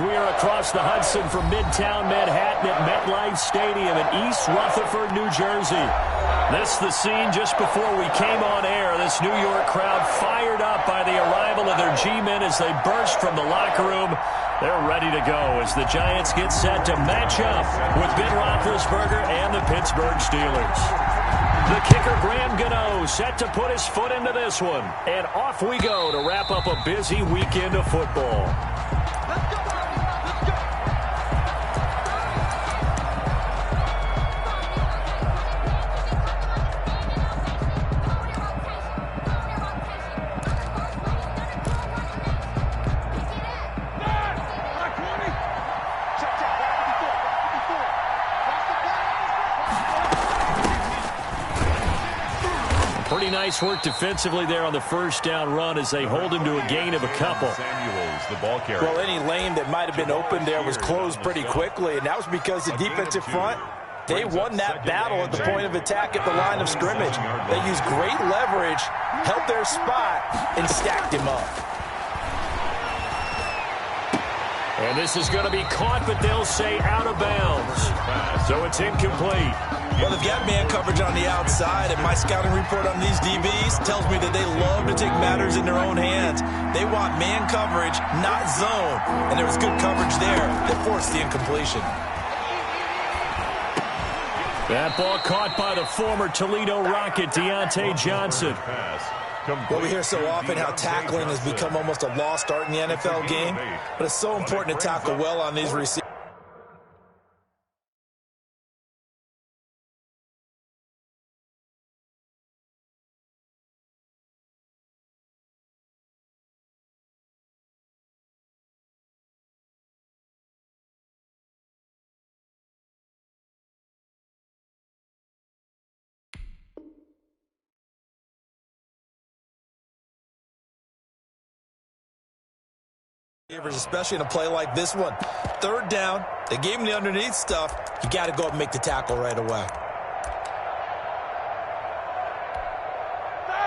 We are across the Hudson from Midtown Manhattan at MetLife Stadium in East Rutherford, New Jersey. This is the scene just before we came on air. This New York crowd fired up by the arrival of their G-men as they burst from the locker room. They're ready to go as the Giants get set to match up with Ben Roethlisberger and the Pittsburgh Steelers. The kicker, Graham Gano, set to put his foot into this one. And off we go to wrap up a busy weekend of football. Pretty nice work defensively there on the first down run as they hold him to a gain of a couple. Samuels, the ball carrier. Well, any lane that might have been open there was closed pretty quickly, and that was because the defensive front, they won that battle at the point of attack at the line of scrimmage. They used great leverage, held their spot, and stacked him up. And this is going to be caught, but they'll say out of bounds. So it's incomplete. Well, they've got man coverage on the outside, and my scouting report on these DBs tells me that they love to take matters in their own hands. They want man coverage, not zone. And there was good coverage there that forced the incompletion. That ball caught by the former Toledo Rocket, Deontay Johnson. Well, we hear so often how tackling has become almost a lost art in the NFL game, but it's so important to tackle well on these receivers. Especially in a play like this one. Third down, they gave him the underneath stuff. You got to go up and make the tackle right away.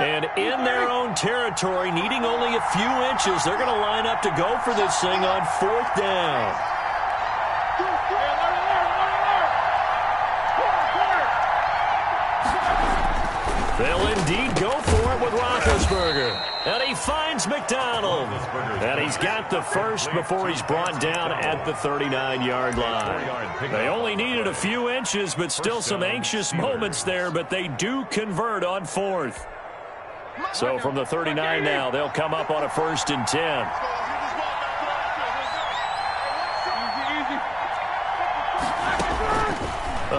And in their own territory, needing only a few inches, they're going to line up to go for this thing on fourth down. They'll indeed go for it with Roethlisberger. And he finds McDonald. And he's got the first before he's brought down at the 39-yard line. They only needed a few inches, but still some anxious moments there, but they do convert on fourth. So from the 39 now, they'll come up on a 1st and 10.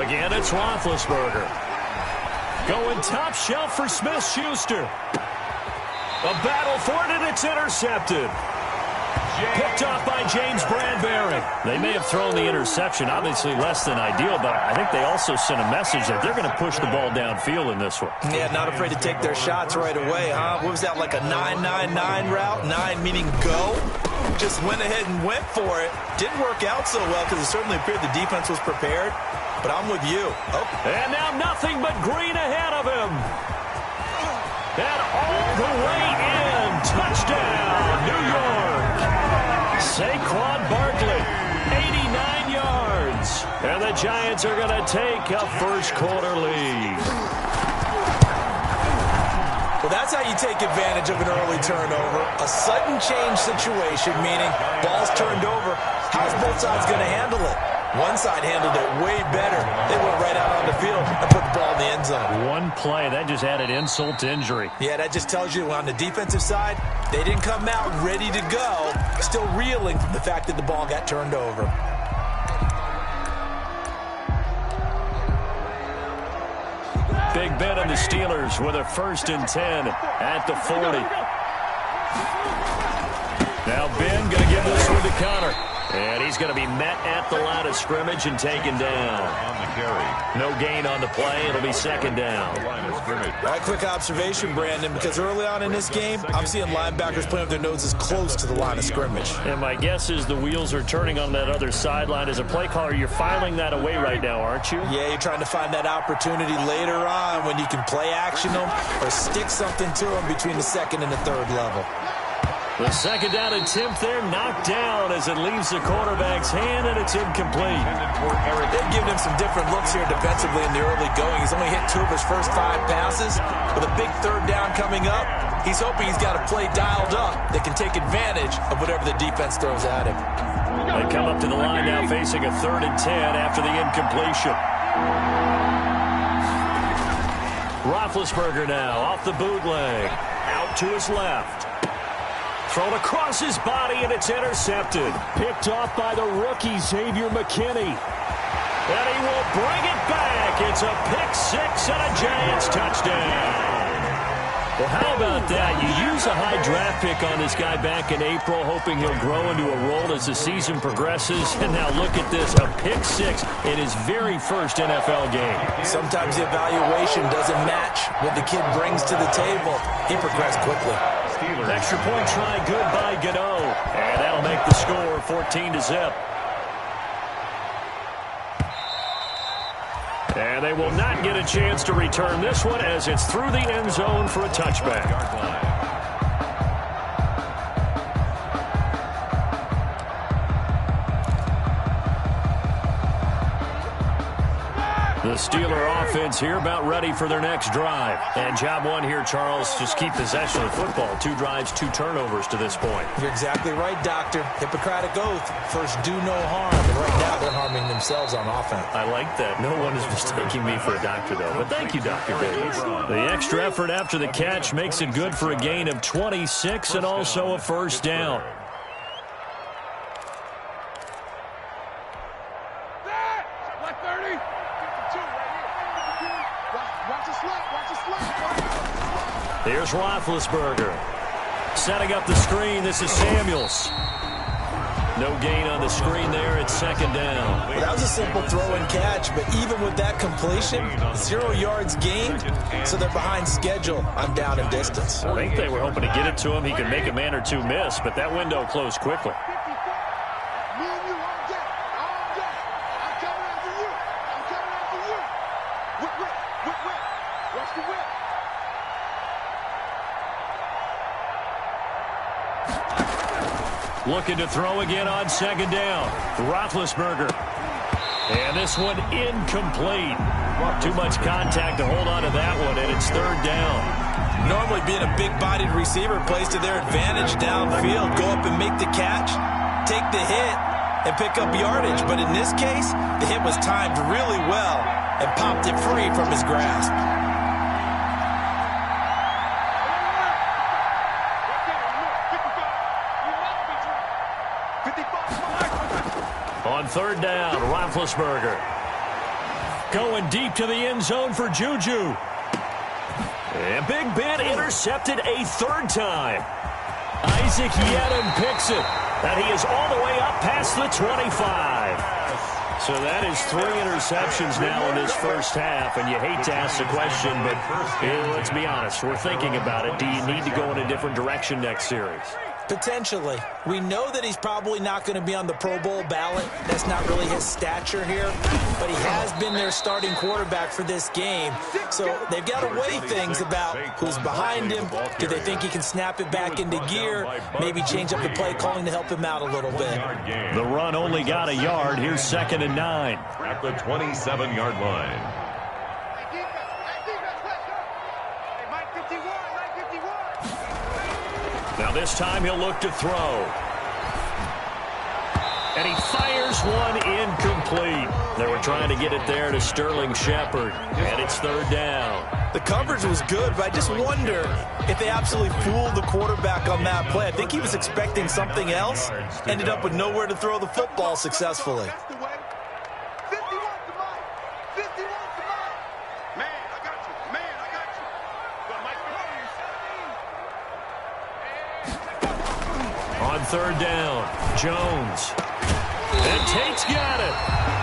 Again, it's Roethlisberger. Going top shelf for Smith-Schuster. A battle for it, and it's intercepted. Picked off by James Bradbury. They may have thrown the interception, obviously less than ideal, but I think they also sent a message that they're going to push the ball downfield in this one. Yeah, not afraid to take their shots right away, huh? What was that, like a 9-9-9 route? 9 meaning go? Just went ahead and went for it. Didn't work out so well because it certainly appeared the defense was prepared. But I'm with you. Oh. And now nothing but green ahead of him. And all the way in. Touchdown, New York. Saquon Barkley, 89 yards. And the Giants are going to take a first-quarter lead. Well, that's how you take advantage of an early turnover. A sudden change situation, meaning ball's turned over. How's both sides going to handle it? One side handled it way better. They went right out on the field and put the ball in the end zone. One play, that just added insult to injury. Yeah, that just tells you on the defensive side, they didn't come out ready to go, still reeling from the fact that the ball got turned over. Big Ben and the Steelers with a 1st and 10 at the 40. Now Ben going to give this one to Connor. And he's going to be met at the line of scrimmage and taken down. On the carry. No gain on the play. It'll be 2nd down. Right, quick observation, Brandon, because early on in this game, I'm seeing linebackers playing with their noses close to the line of scrimmage. And my guess is the wheels are turning on that other sideline. As a play caller, you're filing that away right now, aren't you? Yeah, you're trying to find that opportunity later on when you can play action them or stick something to them between the 2nd and the 3rd level. The second down attempt there knocked down as it leaves the quarterback's hand, and it's incomplete. They've given him some different looks here defensively in the early going. He's only hit 2 of his first 5 passes. With a big third down coming up, he's hoping he's got a play dialed up that can take advantage of whatever the defense throws at him. They come up to the line now facing a 3rd and 10 after the incompletion. Roethlisberger now off the bootleg. Out to his left. Thrown across his body, and it's intercepted. Picked off by the rookie, Xavier McKinney. And he will bring it back. It's a pick-6 and a Giants touchdown. Well, how about that? You use a high draft pick on this guy back in April, hoping he'll grow into a role as the season progresses. And now look at this, a pick-6 in his very first NFL game. Sometimes the evaluation doesn't match what the kid brings to the table. He progressed quickly. Extra point try, good by Gano. And that'll make the score 14-0. And they will not get a chance to return this one as it's through the end zone for a touchback. The Steeler offense here about ready for their next drive. And job one here, Charles, just keep possession of the football. 2 drives, 2 turnovers to this point. You're exactly right, Doctor. Hippocratic oath. First, do no harm. And right now, they're harming themselves on offense. I like that. No one is mistaking me for a doctor, though. But thank you, Dr. Davis. The extra effort after the catch makes it good for a gain of 26 and also a first down. Here's Roethlisberger. Setting up the screen. This is Samuels. No gain on the screen there. It's 2nd down. Well, that was a simple throw and catch, but even with that completion, 0 yards gained, so they're behind schedule on down and distance. I think they were hoping to get it to him. He could make a man or 2 miss, but that window closed quickly. Looking to throw again on 2nd down. Roethlisberger. And this one incomplete. Too much contact to hold on to that one, and it's 3rd down. Normally being a big-bodied receiver plays to their advantage downfield. Go up and make the catch, take the hit, and pick up yardage. But in this case, the hit was timed really well and popped it free from his grasp. On 3rd down, Roethlisberger. Going deep to the end zone for Juju. And Big Ben intercepted a 3rd time. Isaac Yiadom picks it. And he is all the way up past the 25. So that is 3 interceptions now in this first half. And you hate to ask the question, but let's be honest. We're thinking about it. Do you need to go in a different direction next series? Potentially. We know that he's probably not going to be on the Pro Bowl ballot. That's not really his stature here. But he has been their starting quarterback for this game. So they've got to weigh things about who's behind him. Do they think he can snap it back into gear? Maybe change up the play calling to help him out a little bit. The run only got a yard. Here's 2nd and 9. At the 27-yard line. Now this time he'll look to throw. And he fires one incomplete. They were trying to get it there to Sterling Shepard. And it's 3rd down. The coverage was good, but I just wonder if they absolutely fooled the quarterback on that play. I think he was expecting something else. Ended up with nowhere to throw the football successfully. On 3rd down, Jones. And Tate's got it.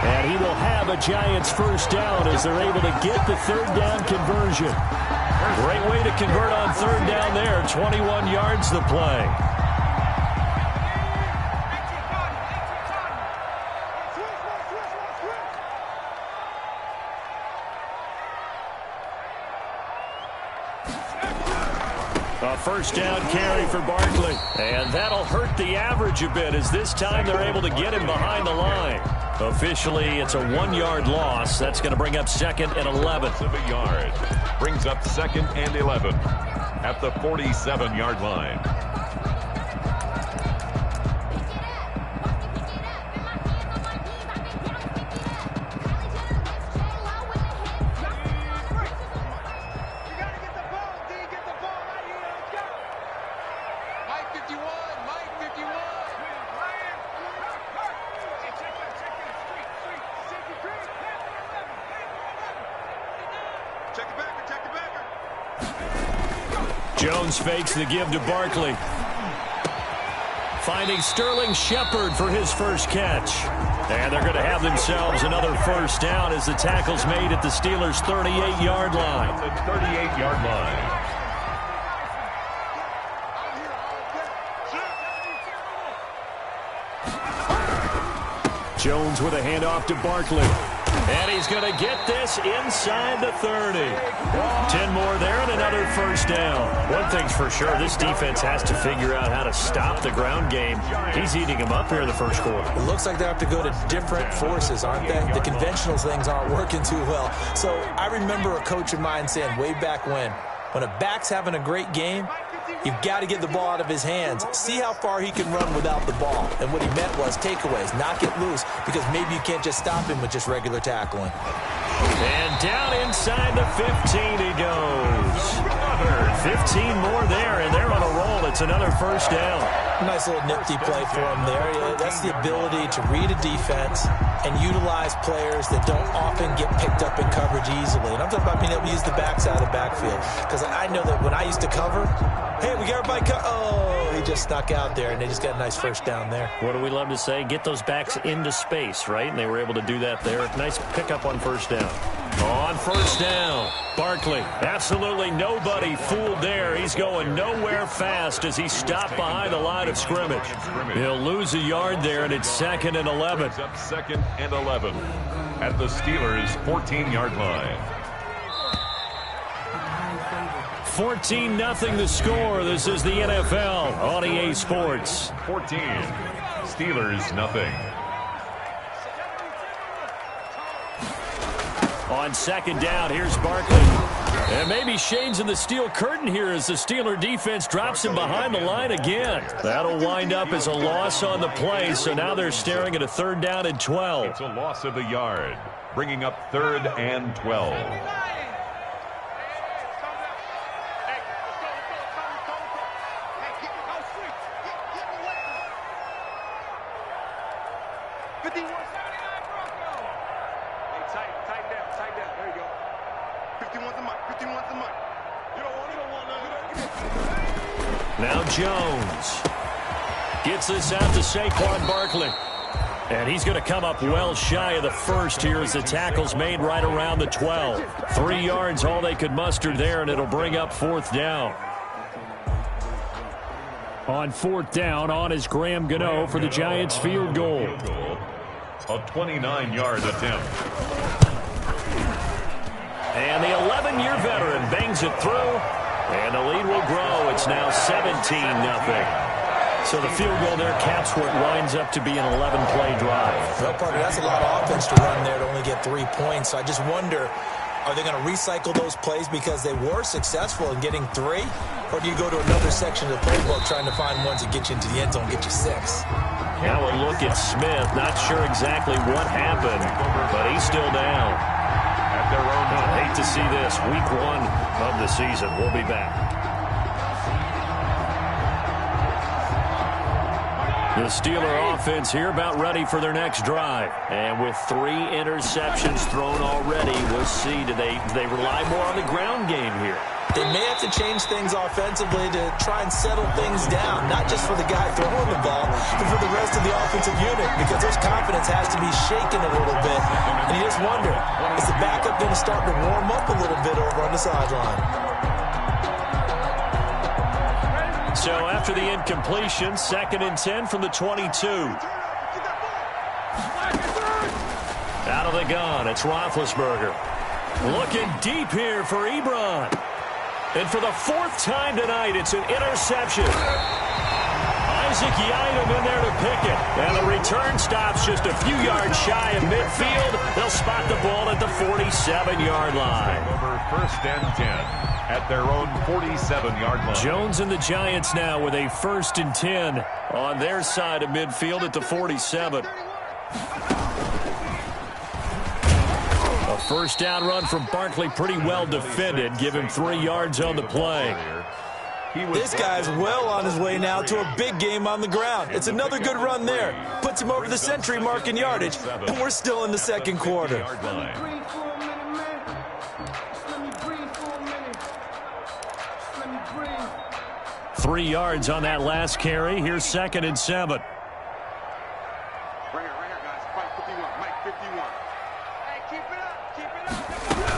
And he will have a Giants first down as they're able to get the 3rd down conversion. Great way to convert on 3rd down there. 21 yards the play. A first down carry for Barkley. And that'll hurt the average a bit as this time they're able to get him behind the line. Officially, it's a 1-yard loss. That's going to bring up 2nd and 11. A yard. Brings up 2nd and 11 at the 47-yard line. Jones fakes the give to Barkley. Finding Sterling Shepard for his first catch. And they're going to have themselves another first down as the tackle's made at the Steelers' 38-yard line. The 38-yard line. Jones with a handoff to Barkley. And he's going to get this inside the 30. 10 more there and another first down. One thing's for sure, this defense has to figure out how to stop the ground game. He's eating them up here in the first quarter. It looks like they have to go to different forces, aren't they? The conventional things aren't working too well. So I remember a coach of mine saying way back when a back's having a great game, you've got to get the ball out of his hands. See how far he can run without the ball. And what he meant was takeaways, knock it loose, because maybe you can't just stop him with just regular tackling. And down inside the 15 he goes. 15 more there, and they're on a roll. It's another first down. Nice little nifty play for him there. That's the ability to read a defense and utilize players that don't often get picked up in coverage easily. And I'm talking about being able to use the backside of the backfield. Because I know that when I used to cover, hey, we got everybody oh, he just snuck out there, and they just got a nice first down there. What do we love to say? Get those backs into space, right? And they were able to do that there. Nice pickup on first down. On first down, Barkley. Absolutely nobody fooled there. He's going nowhere fast as he stopped behind the line of scrimmage. He'll lose a yard there, and it's 2nd and 11. Up 2nd and 11 at the Steelers' 14-yard line. 14-0 the score. This is the NFL on EA Sports. 14. Steelers nothing. On second down, here's Barkley. And maybe shades in the steel curtain here as the Steeler defense drops him behind the line again. That'll wind up as a loss on the play, so now they're staring at a 3rd down and 12. It's a loss of a yard, bringing up 3rd and 12. Now Jones gets this out to Saquon Barkley. And he's going to come up well shy of the first here as the tackle's made right around the 12. 3 yards, all they could muster there, and it'll bring up 4th down. On 4th down, on is Graham Gano for the Giants field goal. A 29-yard attempt. And the 11-year veteran bangs it through. And the lead will grow. It's now 17-0. So the field goal there caps where it winds up to be an 11-play drive. Well, partner, that's a lot of offense to run there to only get 3 points. So I just wonder, are they going to recycle those plays because they were successful in getting 3? Or do you go to another section of the playbook trying to find ones that get you into the end zone, get you 6? Now a look at Smith. Not sure exactly what happened, but he's still down. At their own I hate to see this. Week 1 of the season. We'll be back. The Steeler offense here about ready for their next drive. And with 3 interceptions thrown already, we'll see. Do they rely more on the ground game here? They may have to change things offensively to try and settle things down, not just for the guy throwing the ball, but for the rest of the offensive unit, because their confidence has to be shaken a little bit. And you just wonder, is the backup going to start to warm up a little bit over on the sideline? So after the incompletion, 2nd and 10 from the 22. Out of the gun, it's Roethlisberger. Looking deep here for Ebron. And for the fourth time tonight, it's an interception. Isaac Yiadom in there to pick it. And the return stops just a few yards shy of midfield. They'll spot the ball at the 47-yard line. Over 1st and 10 at their own 47-yard line. Jones and the Giants now with a 1st and 10 on their side of midfield at the 47. A first down run from Barkley, pretty well defended. Give him 3 yards on the play. This guy's well on his way now to a big game on the ground. It's another good run there. Puts him over the century mark in yardage, and we're still in the second quarter. 3 yards on that last carry. Here's 2nd and 7. Right here, guys. Mike 51. Mike 51. Hey, keep it up.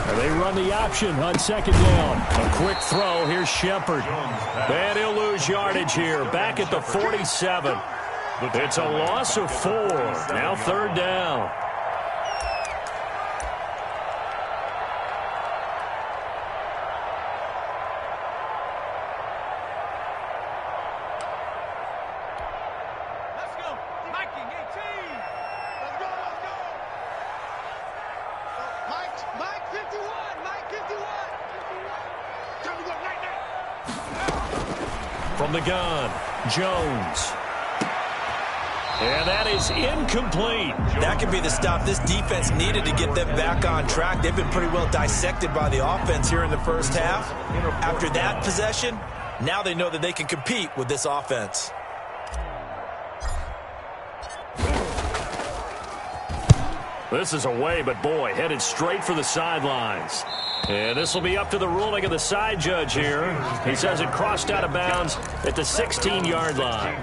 And they run the option on 2nd down. A quick throw. Here's Shepard. And he'll lose yardage here. Back at the 47. It's a loss of 4. Now 3rd down. From the gun, Jones. And that is incomplete. That could be the stop this defense needed to get them back on track. They've been pretty well dissected by the offense here in the first half. After that possession, now they know that they can compete with this offense. This is away, but boy, headed straight for the sidelines. And this will be up to the ruling of the side judge here. He says it crossed out of bounds at the 16-yard line.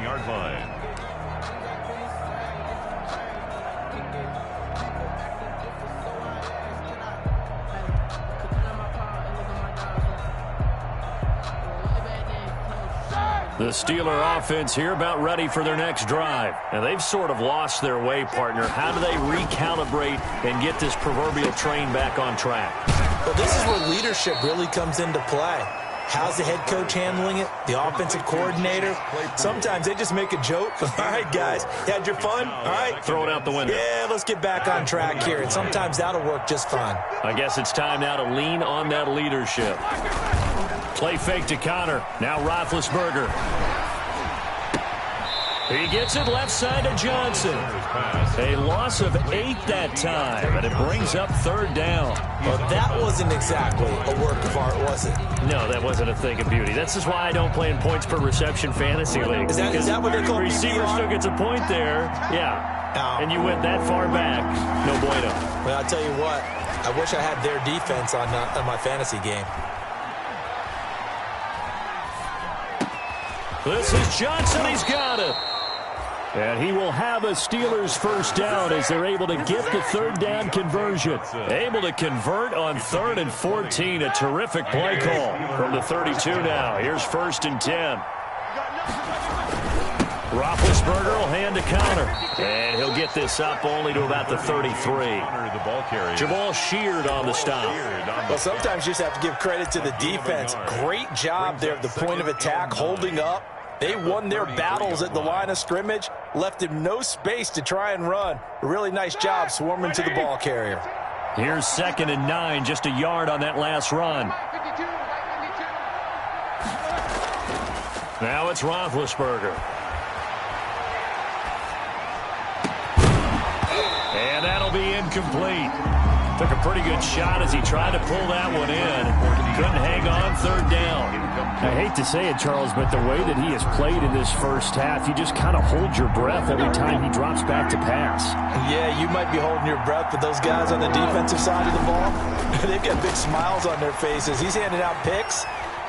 The Steeler offense here about ready for their next drive. And they've sort of lost their way, partner. How do they recalibrate and get this proverbial train back on track? Well, this is where leadership really comes into play. How's the head coach handling it? The offensive coordinator? Sometimes they just make a joke. All right, guys, you had your fun? All right. Throw it out the window. Yeah, let's get back on track here. And sometimes that'll work just fine. I guess it's time now to lean on that leadership. Play fake to Connor. Now Roethlisberger. He gets it left side to Johnson. A loss of 8 that time, and it brings up 3rd down. Well, that wasn't exactly a work of art, was it? No, that wasn't a thing of beauty. That's just why I don't play in points per reception fantasy leagues. Is that what they call receiver PPR? still gets a point there. Yeah. And you went that far back. No bueno. Well, I'll tell you what. I wish I had their defense on my fantasy game. This is Johnson. He's got it. And he will have a Steelers first down as they're able to get the 3rd down conversion. Able to convert on 3rd and 14. A terrific play call from the 32 now. Here's 1st and 10. Roethlisberger will hand to Connor. And he'll get this up only to about the 33. Jamal Sheard on the stop. Well, sometimes you just have to give credit to the defense. Great job there at the point of attack, holding up. They won their battles at the line of scrimmage, left him no space to try and run. A really nice job swarming to the ball carrier. Here's 2nd and 9, just a yard on that last run. Now it's Roethlisberger. And that'll be incomplete. Took a pretty good shot as he tried to pull that one in. Couldn't hang on, 3rd down. I hate to say it, Charles, but the way that he has played in this first half, you just kind of hold your breath every time he drops back to pass. Yeah, you might be holding your breath, but those guys on the defensive side of the ball, they've got big smiles on their faces. He's handing out picks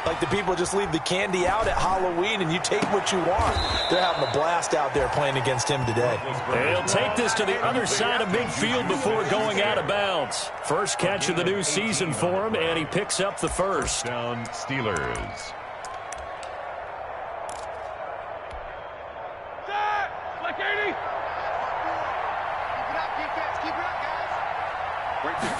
like the people just leave the candy out at Halloween and you take what you want. They're having a blast out there playing against him today. He'll take this to the other side of midfield before going out of bounds. First catch of the new season for him, and he picks up the 1st. Down Steelers. Like 80. Keep it up, defense. Keep it up, guys. Right there.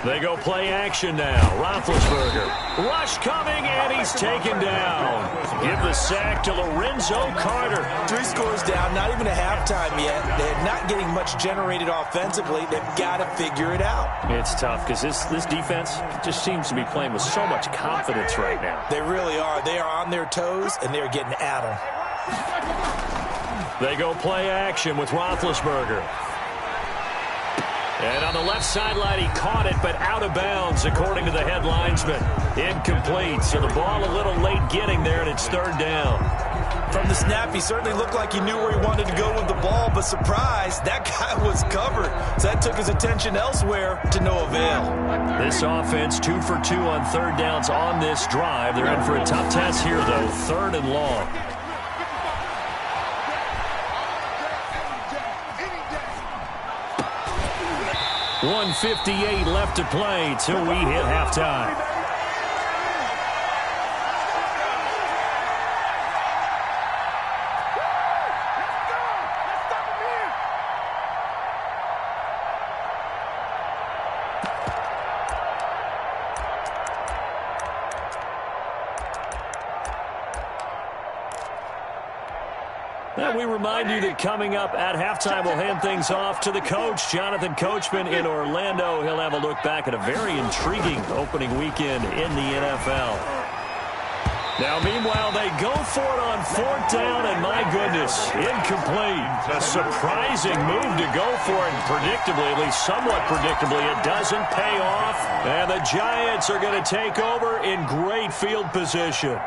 They go play action now. Roethlisberger. Rush coming, and he's taken down. Give the sack to Lorenzo Carter. 3 scores down, not even a halftime yet. They're not getting much generated offensively. They've got to figure it out. It's tough because this defense just seems to be playing with so much confidence right now. They really are. They are on their toes, and they're getting at them. They go play action with Roethlisberger. And on the left sideline, he caught it, but out of bounds, according to the head linesman. Incomplete, so the ball a little late getting there, and it's 3rd down. From the snap, he certainly looked like he knew where he wanted to go with the ball, but surprise, that guy was covered. So that took his attention elsewhere to no avail. This offense 2 for 2 on 3rd downs on this drive. They're in for a tough test here, though, 3rd and long. 1:58 left to play till we hit halftime. And we remind you that coming up at halftime, we'll hand things off to the coach, Jonathan Coachman in Orlando. He'll have a look back at a very intriguing opening weekend in the NFL. Now, meanwhile, they go for it on 4th down, and my goodness, incomplete. A surprising move to go for it, and predictably, at least somewhat predictably, it doesn't pay off. And the Giants are going to take over in great field position.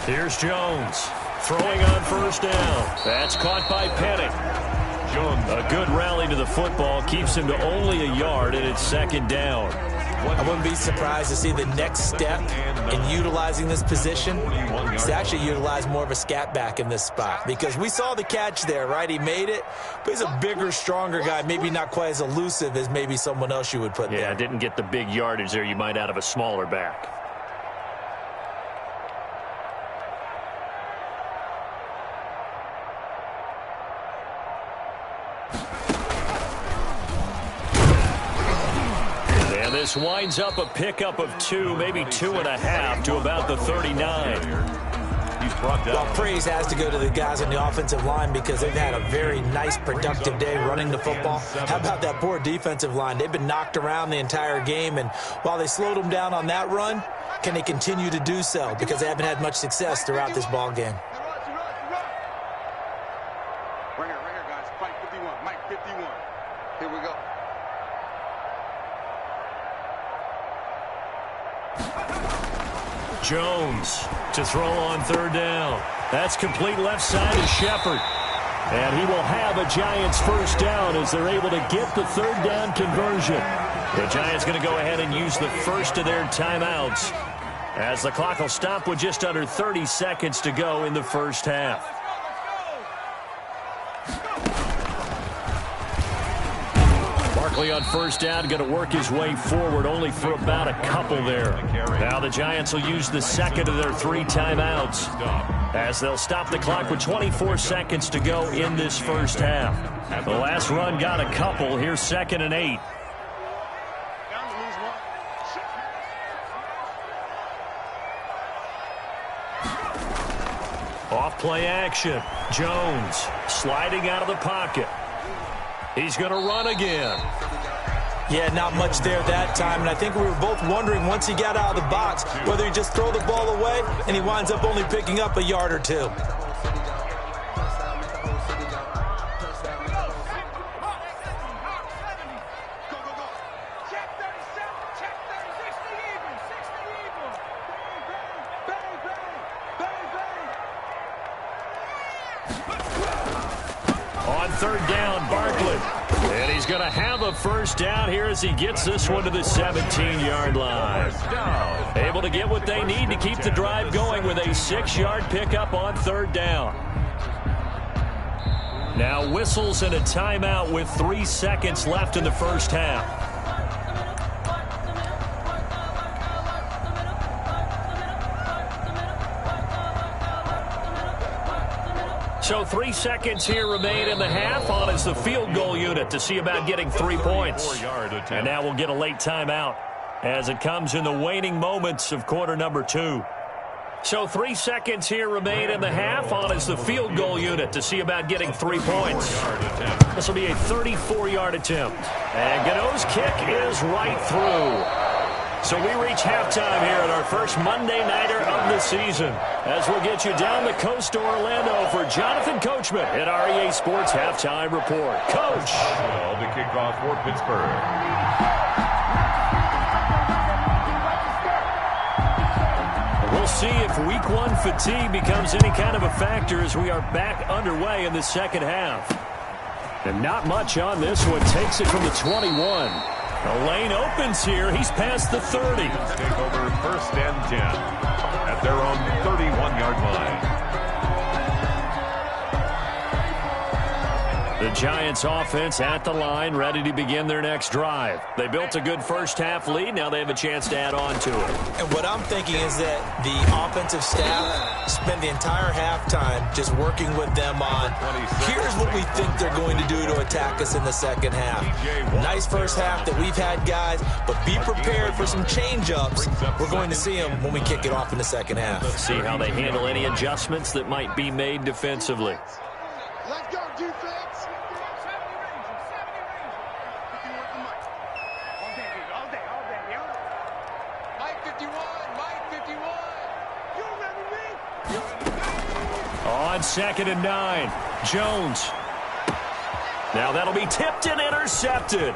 Here's Jones, throwing on 1st down. That's caught by Penning. A good rally to the football keeps him to only a yard, and it's 2nd down. I wouldn't be surprised to see the next step in utilizing this position is to actually utilize more of a scat back in this spot, because we saw the catch there, right? He made it, but he's a bigger, stronger guy, maybe not quite as elusive as maybe someone else you would put there. Yeah, didn't get the big yardage there you might out of a smaller back. This winds up a pickup of 2, maybe 2.5 to about the 39. Well, praise has to go to the guys on the offensive line because they've had a very nice, productive day running the football. How about that poor defensive line? They've been knocked around the entire game, and while they slowed them down on that run, can they continue to do so? Because they haven't had much success throughout this ball game. Right here, guys. Fight 51. Mike 51. Here we go. Jones to throw on 3rd down. That's complete left side to Shepard. And he will have a Giants 1st down as they're able to get the 3rd down conversion. The Giants going to go ahead and use the first of their timeouts as the clock will stop with just under 30 seconds to go in the 1st half. Barkley on 1st down, going to work his way forward, only for about a couple there. Now the Giants will use the 2nd of their 3 timeouts as they'll stop the clock with 24 seconds to go in this 1st half. The last run got a couple. Here's 2nd and 8. Off play action. Jones sliding out of the pocket. He's going to run again. Yeah, not much there that time, and I think we were both wondering once he got out of the box whether he just throw the ball away, and he winds up only picking up a yard or 2. On 3rd down, Barkley. And he's going to have a 1st down here as he gets this one to the 17-yard line. Able to get what they need to keep the drive going with a 6-yard pickup on 3rd down. Now whistles and a timeout with 3 seconds left in the 1st half. So 3 seconds here remain in the half. On is the field goal unit to see about getting 3 points. And now we'll get a late timeout as it comes in the waning moments of quarter number 2. So 3 seconds here remain in the half. On is the field goal unit to see about getting 3 points. This will be a 34-yard attempt. And Gano's kick is right through. So we reach halftime here at our first Monday Nighter of the season, as we'll get you down the coast to Orlando for Jonathan Coachman at our EA Sports Halftime Report. Coach. Well, the kickoff for Pittsburgh. We'll see if Week 1 fatigue becomes any kind of a factor as we are back underway in the second half. And not much on this one. Takes it from the 21. The lane opens here. He's past the 30. Take over first and 10 at their own 31-yard line. The Giants offense at the line, ready to begin their next drive. They built a good first-half lead. Now they have a chance to add on to it. And what I'm thinking is that the offensive staff spend the entire halftime just working with them on, here's what we think they're going to do to attack us in the second half. Nice first half that we've had, guys, but be prepared for some change-ups. We're going to see them when we kick it off in the second half. Let's see how they handle any adjustments that might be made defensively. Let's go, defense. On 2nd and 9, Jones. Now that'll be tipped and intercepted.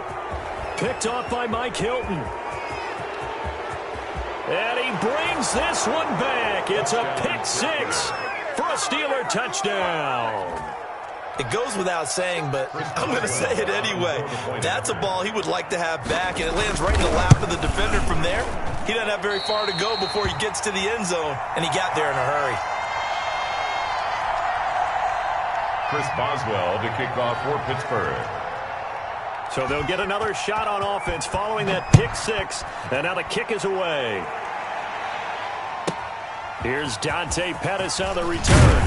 Picked off by Mike Hilton. And he brings this one back. It's a pick 6 for a Steeler touchdown. It goes without saying, but I'm going to say it anyway. That's a ball he would like to have back, and it lands right in the lap of the defender from there. He doesn't have very far to go before he gets to the end zone, and he got there in a hurry. Chris Boswell to kick off for Pittsburgh. So they'll get another shot on offense following that pick 6, and now the kick is away. Here's Dante Pettis on the return.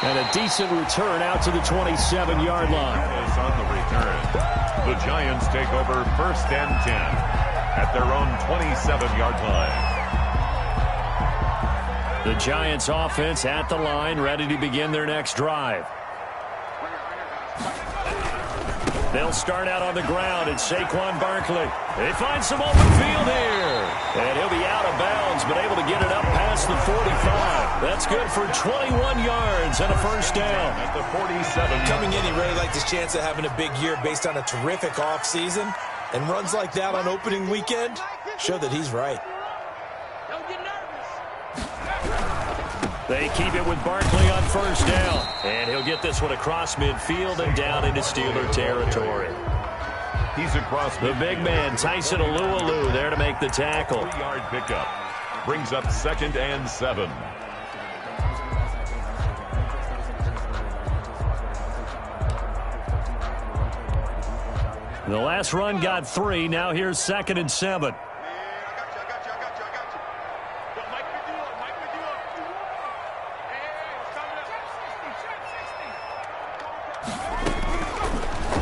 And a decent return out to the 27-yard line. Pettis on the return. The Giants take over first and 10 at their own 27-yard line. The Giants offense at the line, ready to begin their next drive. They'll start out on the ground. It's Saquon Barkley. They find some open field here. And he'll be out of bounds, but able to get it up past the 45. That's good for 21 yards and a first down. At the 47. Coming in, he really liked his chance of having a big year based on a terrific offseason. And runs like that on opening weekend show that he's right. Don't get nervous. They keep it with Barkley on first down. And he'll get this one across midfield and down into Steeler territory. He's across the big man, Tyson Alualu, there to make the tackle. 3-yard pickup. Brings up 2nd and 7. The last run got 3. Now here's 2nd and 7.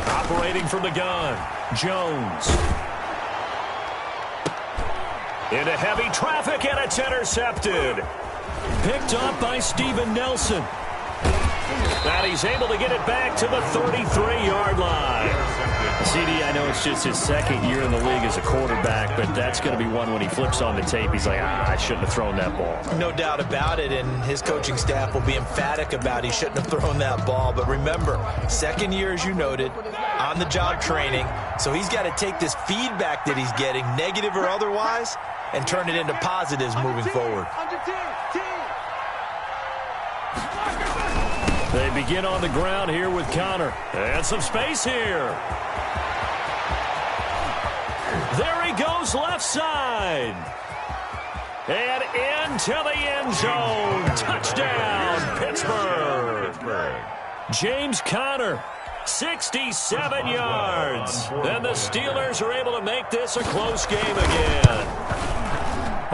Operating from the gun, Jones. Into heavy traffic, and it's intercepted. Picked up by Steven Nelson. And he's able to get it back to the 33-yard line. CD, I know it's just his second year in the league as a quarterback, but that's going to be one when he flips on the tape, he's like, I shouldn't have thrown that ball. No doubt about it, and his coaching staff will be emphatic about he shouldn't have thrown that ball. But remember, second year, as you noted, on-the-job training, so he's got to take this feedback that he's getting, negative or otherwise, and turn it into positives moving forward. They begin on the ground here with Connor. And some space here. There he goes left side. And into the end zone. Touchdown, Pittsburgh. James Conner, 67 yards. And the Steelers are able to make this a close game again.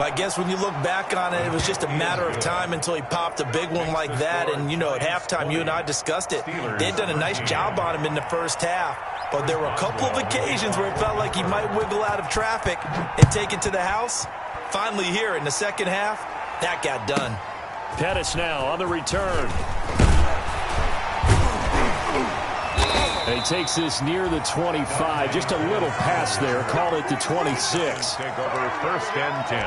I guess when you look back on it, it was just a matter of time until he popped a big one like that. And, you know, at halftime, you and I discussed it. They'd done a nice job on him in the first half. But there were a couple of occasions where it felt like he might wiggle out of traffic and take it to the house. Finally here in the second half, that got done. Pettis now on the return. He takes this near the 25. Just a little pass there. Call it the 26. Take over first and 10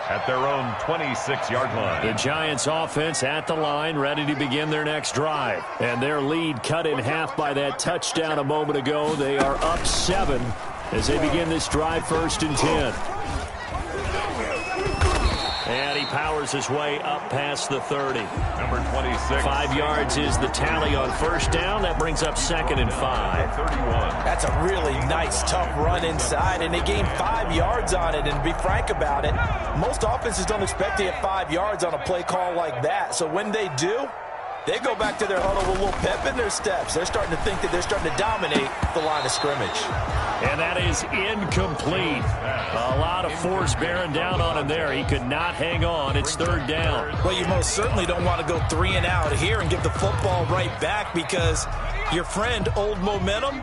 at their own 26-yard line. The Giants offense at the line, ready to begin their next drive. And their lead cut in half by that touchdown a moment ago. They are up 7 as they begin this drive, first and 10. And he powers his way up past the 30. Number 26. 5 yards is the tally on first down. That brings up second and 5. 31. That's a really nice, tough run inside, and they gained 5 yards on it. And to be frank about it, most offenses don't expect to get 5 yards on a play call like that. So when they do, they go back to their huddle with a little pep in their steps. They're starting to think that they're starting to dominate the line of scrimmage. And that is incomplete. A lot of force bearing down on him there. He could not hang on. It's third down. Well, you most certainly don't want to go 3 and out here and give the football right back, because your friend, Old Momentum,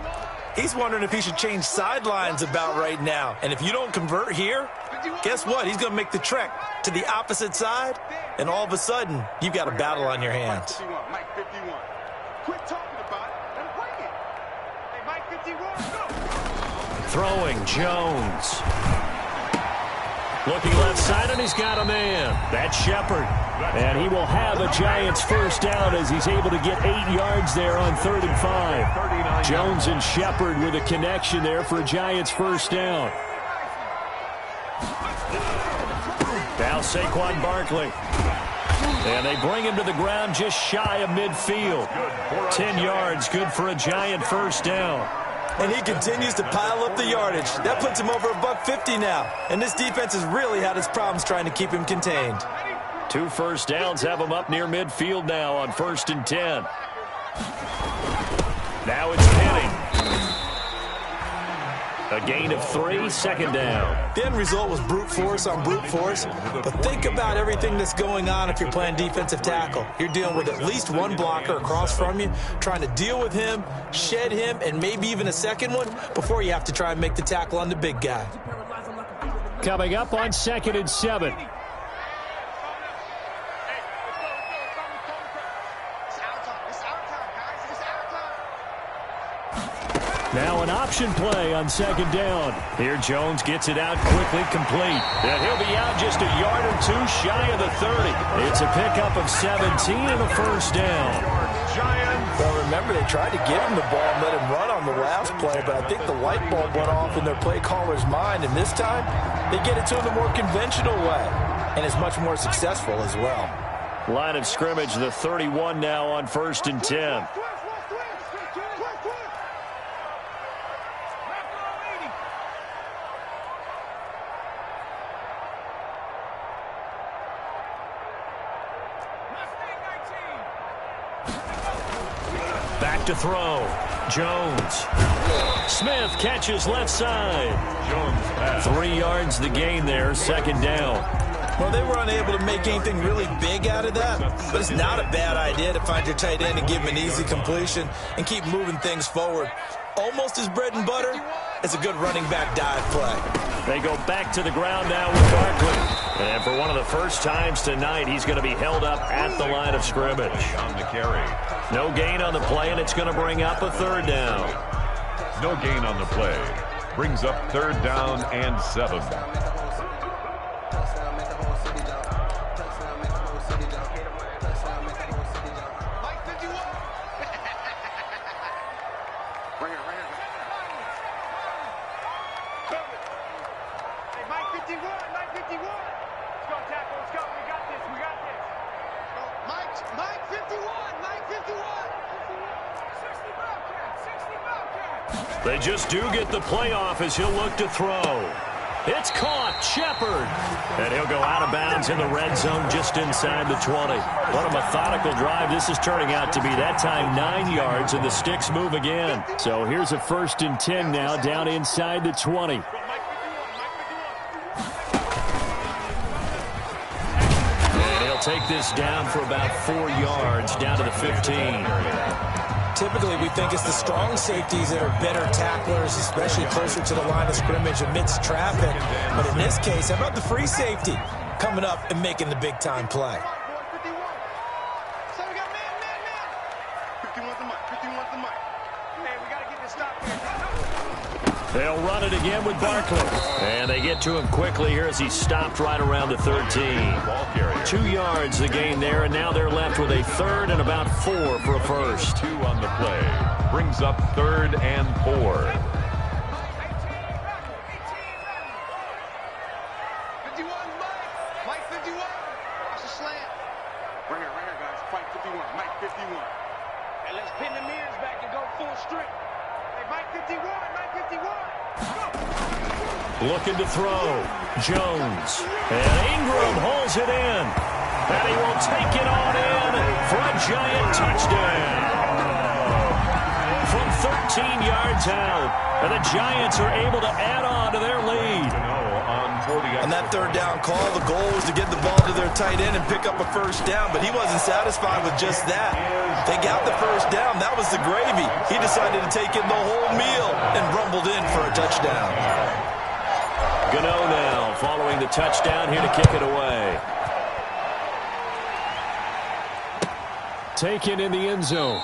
he's wondering if he should change sidelines about right now. And if you don't convert here, guess what? He's going to make the trek to the opposite side, and all of a sudden, you've got a battle on your hands. Mike 51. Quit talking about it. Let him bring it. Hey, Mike 51, go. Throwing, Jones. Looking left side, and he's got a man. That's Shepard. And he will have a Giants first down as he's able to get 8 yards there on 3rd and 5. Jones and Shepard with a connection there for a Giants first down. Now Saquon Barkley. And they bring him to the ground just shy of midfield. 10 yards, good for a Giant first down. And he continues to pile up the yardage. That puts him over $150 now. And this defense has really had its problems trying to keep him contained. 2 first downs have him up near midfield now on 1st and 10. Now it's Penning. A gain of 3, second down. The end result was brute force on brute force. But think about everything that's going on if you're playing defensive tackle. You're dealing with at least one blocker across from you, trying to deal with him, shed him, and maybe even a second one before you have to try and make the tackle on the big guy. Coming up on 2nd and 7. Now an option play on 2nd down. Here Jones gets it out quickly, complete. And he'll be out just a yard or 2 shy of the 30. It's a pickup of 17 and a first down. Well, remember, they tried to give him the ball and let him run on the last play, but I think the light bulb went off in their play caller's mind, and this time they get it to him the more conventional way, and it's much more successful as well. Line of scrimmage, the 31 now on 1st and 10. Back to throw. Jones. Smith catches left side. Jones 3 yards the gain there, 2nd down. Well, they were unable to make anything really big out of that, but it's not a bad idea to find your tight end and give him an easy completion and keep moving things forward. Almost his bread and butter is a good running back dive play. They go back to the ground now with Barkley. And for one of the first times tonight, he's going to be held up at the line of scrimmage. on the carry. No gain on the play, and it's going to bring up a 3rd down. No gain on the play. Brings up 3rd down and 7. They just do get the playoff as he'll look to throw. It's caught. Shepard. And he'll go out of bounds in the red zone just inside the 20. What a methodical drive this is turning out to be. That time 9 yards, and the sticks move again. So here's a 1st and 10 now down inside the 20. They'll take this down for about 4 yards, down to the 15. Typically, we think it's the strong safeties that are better tacklers, especially closer to the line of scrimmage amidst traffic. But in this case, how about the free safety coming up and making the big-time play? So we got man. 51's the mic. 51's the mic. Hey, we got to get this stop here. They'll run it again with Barkley. And they get to him quickly here as he stopped right around the 13. 2 yards the gain there, and now they're left with a 3rd and about 4 for a first. 2 on the play. Brings up 3rd and 4. 51. Mike 51. That's a slant. Right here, guys. Fight 51. Mike 51. And let's pin the mirrors back and go full strength. Hey, Mike 51. Mike 51. Looking to throw. Jones. And Ingram holds it in. And he will take it on in for a giant touchdown. From 13 yards out. And the Giants are able to add on to their lead. On that 3rd down call, the goal was to get the ball to their tight end and pick up a first down, but he wasn't satisfied with just that. They got the first down. That was the gravy. He decided to take in the whole meal and rumbled in for a touchdown. Gano now following the touchdown here to kick it away. Taken in the end zone.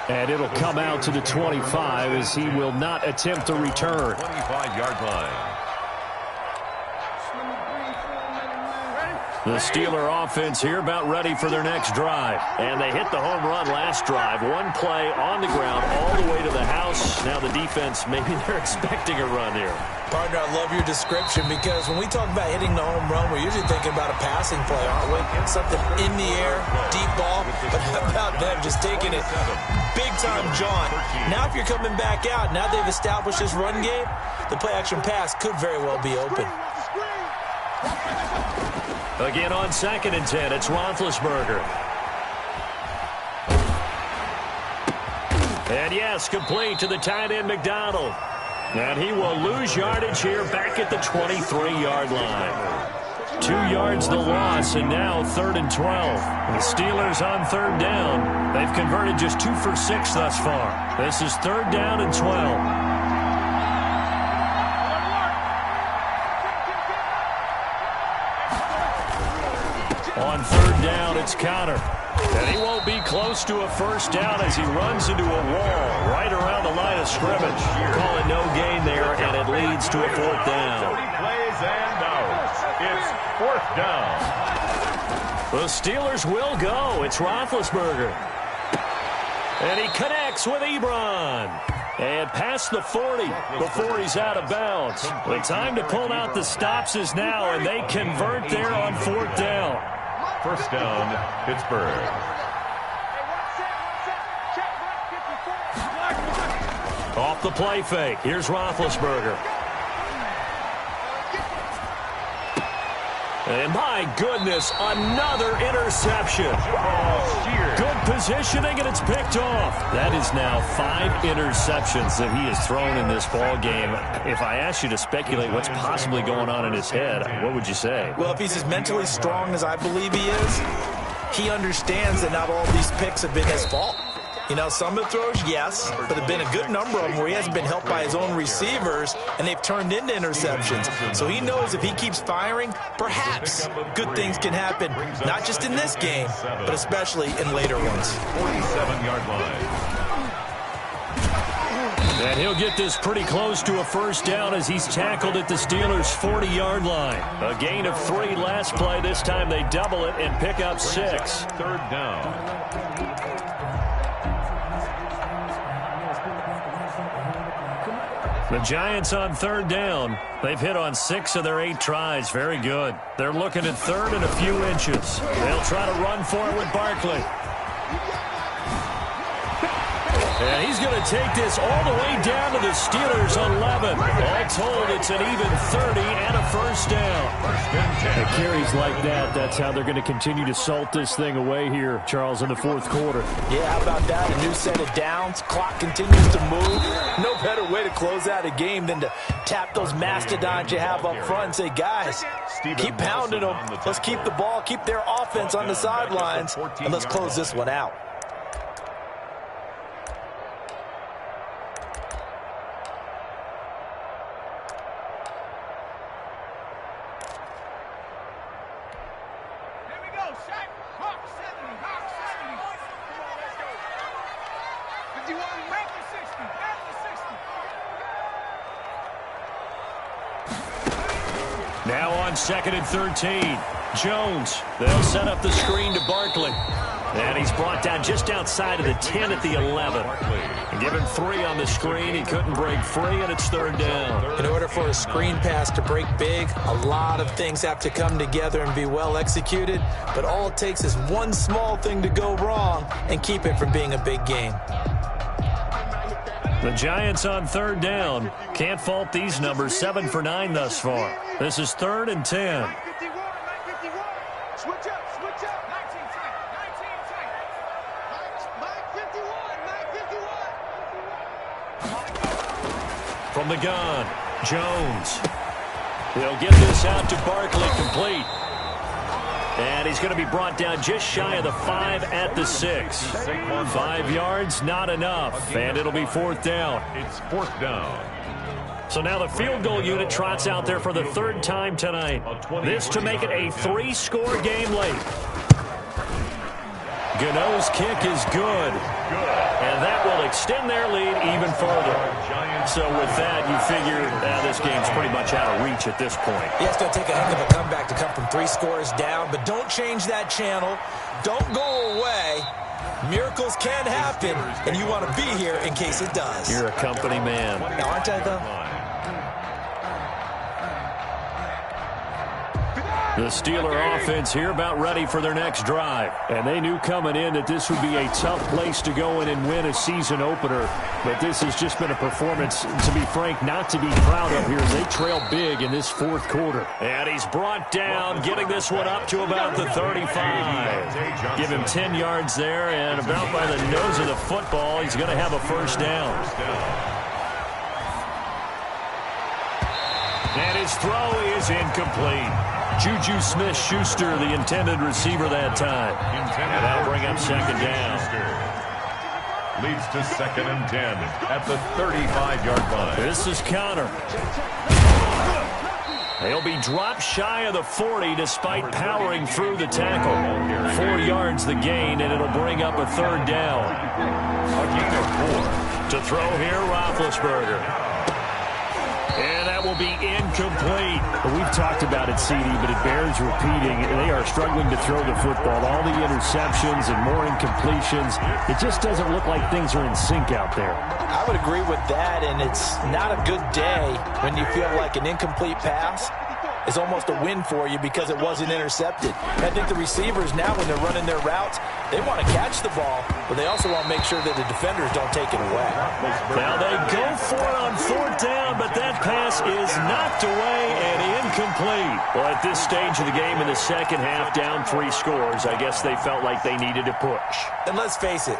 And it'll come out to the 25 as he will not attempt to return. 25-yard line. The Steeler offense here about ready for their next drive. And they hit the home run last drive. One play on the ground all the way to the house. Now the defense, maybe they're expecting a run here. Partner, I love your description because when we talk about hitting the home run, we're usually thinking about a passing play, aren't we? Something in the air, deep ball. But how about them just taking it big-time jaunt? Now if you're coming back out, now they've established this run game, the play-action pass could very well be open. Again on 2nd and 10, it's Roethlisberger. And yes, complete to the tight end McDonald. And he will lose yardage here back at the 23-yard line. 2 yards the loss, and now 3rd and 12. The Steelers on 3rd down. They've converted just 2 for 6 thus far. This is 3rd down and 12. On 3rd down, it's Conner. And he won't be close to a first down as he runs into a wall right around the line of scrimmage. Call it no gain there, and it leads to a 4th down. Plays and out. It's 4th down. The Steelers will go. It's Roethlisberger. And he connects with Ebron. And past the 40 before he's out of bounds. The time to pull out the stops is now, and they convert there on 4th down. First down, Pittsburgh. Off the play fake. Here's Roethlisberger. And my goodness, another interception. Good positioning, and it's picked off. That is now 5 interceptions that he has thrown in this ball game. If I asked you to speculate what's possibly going on in his head, what would you say? Well, if he's as mentally strong as I believe he is, he understands that not all these picks have been his fault. You know, some of the throws, yes, but there have been a good number of them where he hasn't been helped by his own receivers, and they've turned into interceptions. So he knows if he keeps firing, perhaps good things can happen, not just in this game, but especially in later ones. 47-yard line. And he'll get this pretty close to a first down as he's tackled at the Steelers' 40-yard line. A gain of 3 last play. This time they double it and pick up 6. 3rd down. The Giants on 3rd down. They've hit on 6 of their 8 tries. Very good. They're looking at 3rd and a few inches. They'll try to run for it with Barkley. And he's going to take this all the way down to the Steelers' 11. All told, it's an even 30 and a first down. The carries like that, that's how they're going to continue to salt this thing away here, Charles, in the fourth quarter. Yeah, how about that? A new set of downs. Clock continues to move. No better way to close out a game than to tap those mastodons you have up front and say, guys, keep pounding them. Let's keep the ball, keep their offense on the sidelines, and let's close this one out. Now on 2nd and 13. Jones, they'll set up the screen to Barkley. And he's brought down just outside of the 10 at the 11. And give him 3 on the screen. He couldn't break free, and it's 3rd down. In order for a screen pass to break big, a lot of things have to come together and be well executed. But all it takes is one small thing to go wrong and keep it from being a big game. The Giants on 3rd down. Can't fault these numbers. 7 for 9 thus far. This is 3rd and 10. Switch up. 19 Mike 51. From the gun, Jones. He'll get this out to Barkley, complete. And he's going to be brought down just shy of the 5 at the 6. 5 yards, not enough. And it'll be 4th down. It's 4th down. So now the field goal unit trots out there for the 3rd time tonight. This to make it a 3-score game late. Gano's kick is good. And that will extend their lead even further. So with that, you figure this game's pretty much out of reach at this point. Yeah, it's going to take a heck of a comeback to come from 3 scores down, but don't change that channel. Don't go away. Miracles can happen, and you want to be here in case it does. You're a company man. Now, aren't I, though? The Steeler offense here about ready for their next drive. And they knew coming in that this would be a tough place to go in and win a season opener. But this has just been a performance, to be frank, not to be proud of here as they trail big in this 4th quarter. And he's brought down, getting this one up to about the 35. Give him 10 yards there, and about by the nose of the football, he's going to have a 1st down. And his throw is incomplete. Juju Smith-Schuster, the intended receiver that time. And that'll bring up 2nd down. Leads to 2nd and 10 at the 35-yard line. This is Connor. He'll be dropped shy of the 40 despite powering through the tackle. 4 yards the gain, and it'll bring up a 3rd down. A gain of 4. To throw here, Roethlisberger. And that will be incomplete. We've talked about it, CD, but it bears repeating. They are struggling to throw the football. All the interceptions and more incompletions. It just doesn't look like things are in sync out there. I would agree with that, and it's not a good day when you feel like an incomplete pass is almost a win for you because it wasn't intercepted. I think the receivers now, when they're running their routes, they want to catch the ball, but they also want to make sure that the defenders don't take it away. Now they go for it on 4th down, but that pass is knocked away and incomplete. Well, at this stage of the game in the second half, down 3 scores, I guess they felt like they needed to push. And let's face it,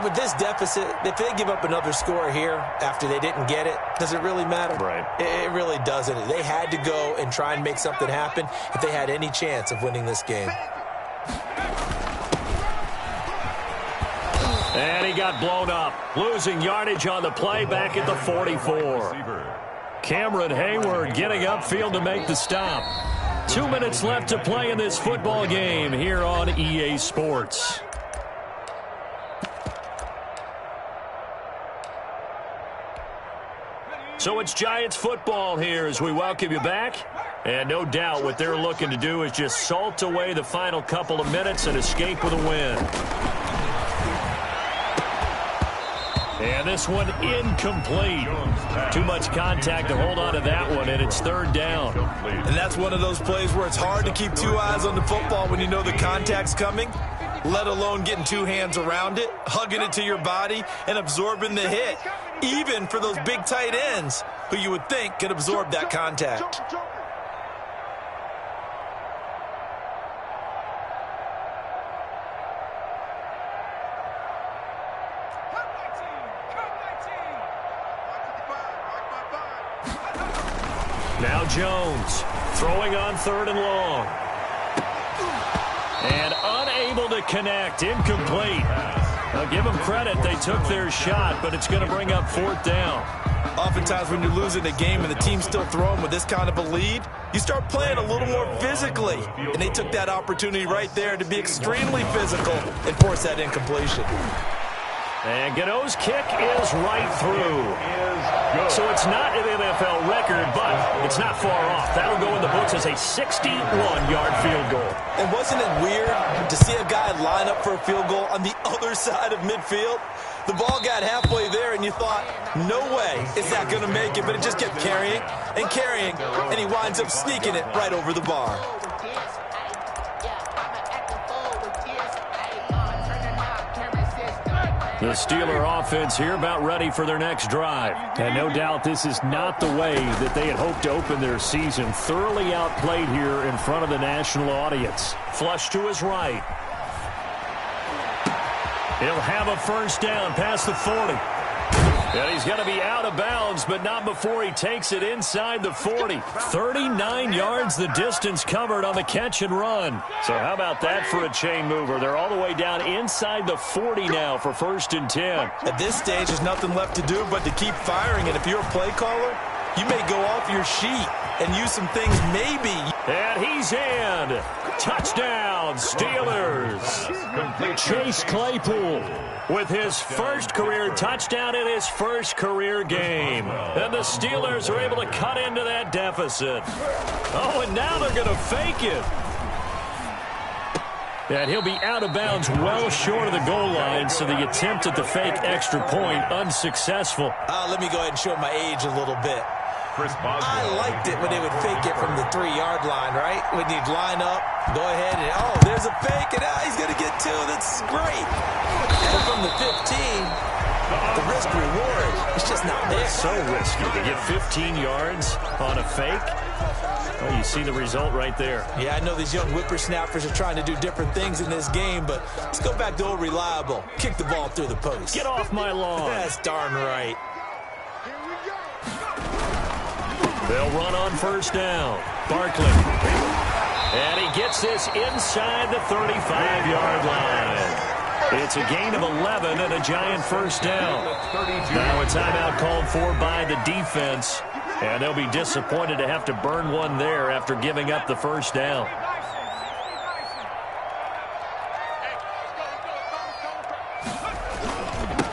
with this deficit, if they give up another score here after they didn't get it, does it really matter? Right. It really doesn't. They had to go and try and make something happen if they had any chance of winning this game. And he got blown up, losing yardage on the play back at the 44. Cameron Hayward getting upfield to make the stop. 2 minutes left to play in this football game here on EA Sports. So it's Giants football here as we welcome you back. And no doubt what they're looking to do is just salt away the final couple of minutes and escape with a win. And this one incomplete. Too much contact to hold on to that one, and it's 3rd down. And that's one of those plays where it's hard to keep 2 eyes on the football when you know the contact's coming. let alone getting two hands around it, hugging it to your body, and absorbing the hit, even for those big tight ends who you would think could absorb that contact. Now Jones throwing on 3rd and long. And unable to connect. Incomplete. I'll give them credit. They took their shot, but it's going to bring up 4th down. Oftentimes when you're losing a game and the team's still throwing with this kind of a lead, you start playing a little more physically. And they took that opportunity right there to be extremely physical and force that incompletion. And Gano's kick is right through. So it's not an NFL record, but it's not far off. That'll go in the books as a 61-yard field goal. And wasn't it weird to see a guy line up for a field goal on the other side of midfield? The ball got halfway there, and you thought, no way is that going to make it, but it just kept carrying, and he winds up sneaking it right over the bar. The Steeler offense here about ready for their next drive. And no doubt this is not the way that they had hoped to open their season. Thoroughly outplayed here in front of the national audience. Flush to his right. He'll have a 1st down past the 40. And he's going to be out of bounds, but not before he takes it inside the 40. 39 yards the distance covered on the catch and run. So how about that for a chain mover? They're all the way down inside the 40 now for 1st and 10. At this stage, there's nothing left to do but to keep firing. And if you're a play caller, you may go off your sheet and use some things maybe. And he's in. Touchdown, Steelers. Chase Claypool with his first career touchdown in his first career game. And the Steelers are able to cut into that deficit. Oh, and now they're going to fake it. And he'll be out of bounds well short of the goal line, so the attempt at the fake extra point unsuccessful. Let me go ahead and show my age a little bit. I liked it when they would fake it from the 3-yard line, right? When you'd line up, go ahead and, oh, there's a fake, and he's going to get 2. That's great. And from the 15, the risk-reward is just not there. So risky to get 15 yards on a fake. Well, you see the result right there. Yeah, I know these young whippersnappers are trying to do different things in this game, but let's go back to old reliable. Kick the ball through the post. Get off my lawn. That's darn right. They'll run on 1st down. Barkley. And he gets this inside the 35-yard line. It's a gain of 11 and a giant 1st down. Now a timeout called for by the defense. And they'll be disappointed to have to burn one there after giving up the 1st down.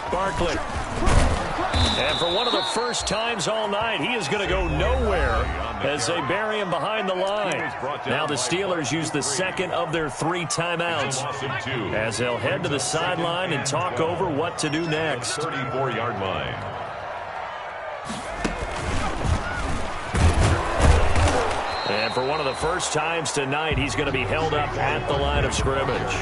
Barkley. And for one of the first times all night, he is going to go nowhere as they bury him behind the line. Now the Steelers use the 2nd of their 3 timeouts as they'll head to the sideline and talk over what to do next. 34-yard line. And for one of the first times tonight, he's going to be held up at the line of scrimmage.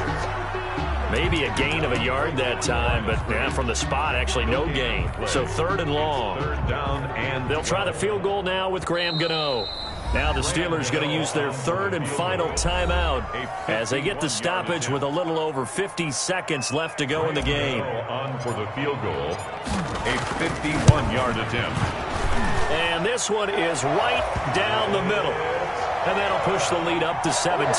Maybe a gain of a yard that time, but from the spot, actually no gain. So 3rd and long. 3rd down, and they'll try the field goal now with Graham Gano. Now the Steelers going to use their 3rd and final timeout as they get the stoppage with a little over 50 seconds left to go in the game. On for the field goal, a 51-yard attempt. And this one is right down the middle. And that'll push the lead up to 17.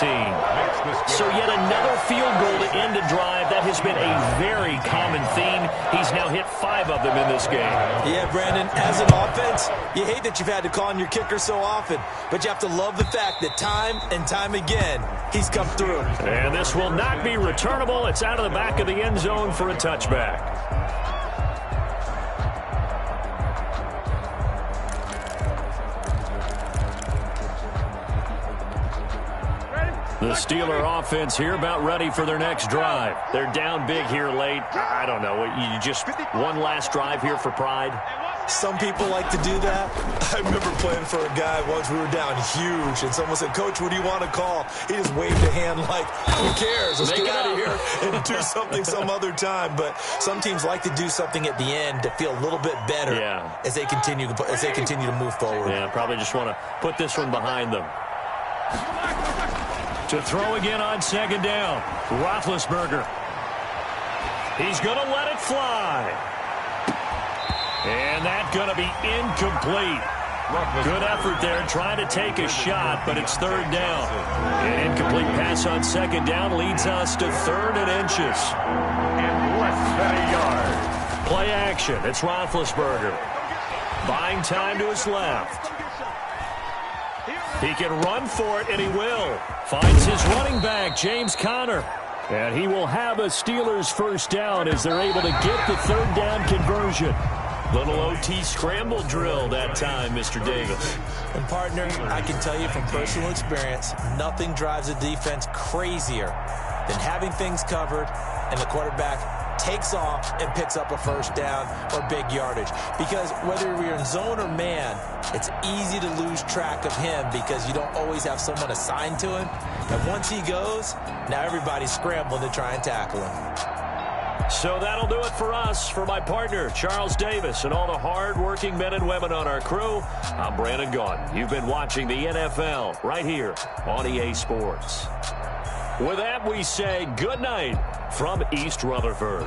So yet another field goal to end a drive. That has been a very common theme. He's now hit 5 of them in this game. Yeah, Brandon, as an offense, you hate that you've had to call on your kicker so often, but you have to love the fact that time and time again, he's come through. And this will not be returnable. It's out of the back of the end zone for a touchback. The Steeler offense here about ready for their next drive. They're down big here late. I don't know. You just one last drive here for pride? Some people like to do that. I remember playing for a guy once. We were down huge, and someone said, "Coach, what do you want to call?" He just waved a hand like, "Who cares? Let's get out of here and do something some other time." But some teams like to do something at the end to feel a little bit better as they continue to move forward. Yeah, probably just want to put this one behind them. To throw again on second down, Roethlisberger. He's going to let it fly. And that's going to be incomplete. Good effort there trying to take a shot, but it's third down. An incomplete pass on second down leads us to 3rd and inches. And less than a yard. Play action. It's Roethlisberger. Buying time to his left. He can run for it, and he will. Finds his running back, James Conner. And he will have a Steelers first down as they're able to get the 3rd down conversion. Little OT scramble drill that time, Mr. Davis. And, partner, I can tell you from personal experience, nothing drives a defense crazier than having things covered and the quarterback takes off and picks up a first down or big yardage. Because whether you're in zone or man, it's easy to lose track of him because you don't always have someone assigned to him. And once he goes, now everybody's scrambling to try and tackle him. So that'll do it for us. For my partner, Charles Davis, and all the hard-working men and women on our crew, I'm Brandon Gaudin. You've been watching the NFL right here on EA Sports. With that, we say good night from East Rutherford.